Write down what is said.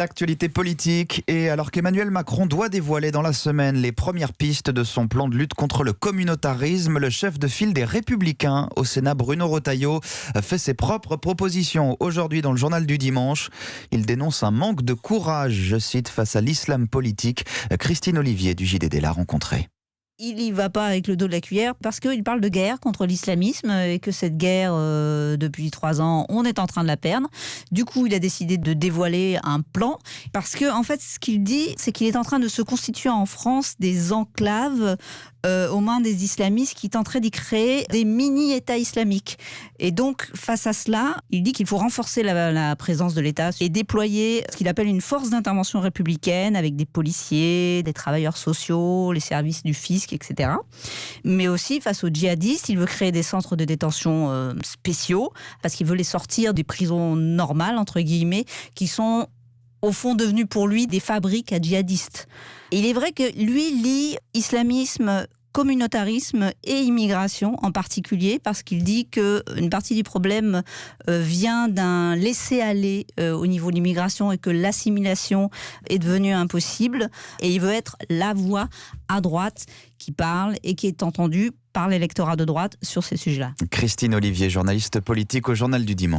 L'actualité politique, et alors qu'Emmanuel Macron doit dévoiler dans la semaine les premières pistes de son plan de lutte contre le communautarisme, le chef de file des Républicains au Sénat, Bruno Retailleau, fait ses propres propositions. Aujourd'hui dans le journal du dimanche, il dénonce un manque de courage, je cite, face à l'islam politique. Christine Olivier du JDD l'a rencontré. Il n'y va pas avec le dos de la cuillère parce qu'il parle de guerre contre l'islamisme et que cette guerre, depuis 3 ans, on est en train de la perdre. Du coup, il a décidé de dévoiler un plan parce que, en fait, ce qu'il dit, c'est qu'il est en train de se constituer en France des enclaves aux mains des islamistes qui tenteraient d'y créer des mini-États islamiques. Et donc, face à cela, il dit qu'il faut renforcer la présence de l'État et déployer ce qu'il appelle une force d'intervention républicaine avec des policiers, des travailleurs sociaux, les services du fisc, etc. Mais aussi, face aux djihadistes, il veut créer des centres de détention spéciaux parce qu'il veut les sortir des prisons normales, entre guillemets, qui sont au fond devenues pour lui des fabriques à djihadistes. Et il est vrai que lui lie islamisme, communautarisme et immigration en particulier, parce qu'il dit qu'une partie du problème vient d'un laisser-aller au niveau de l'immigration et que l'assimilation est devenue impossible. Et il veut être la voix à droite qui parle et qui est entendue par l'électorat de droite sur ces sujets-là. Christine Olivier, journaliste politique au Journal du Dimanche.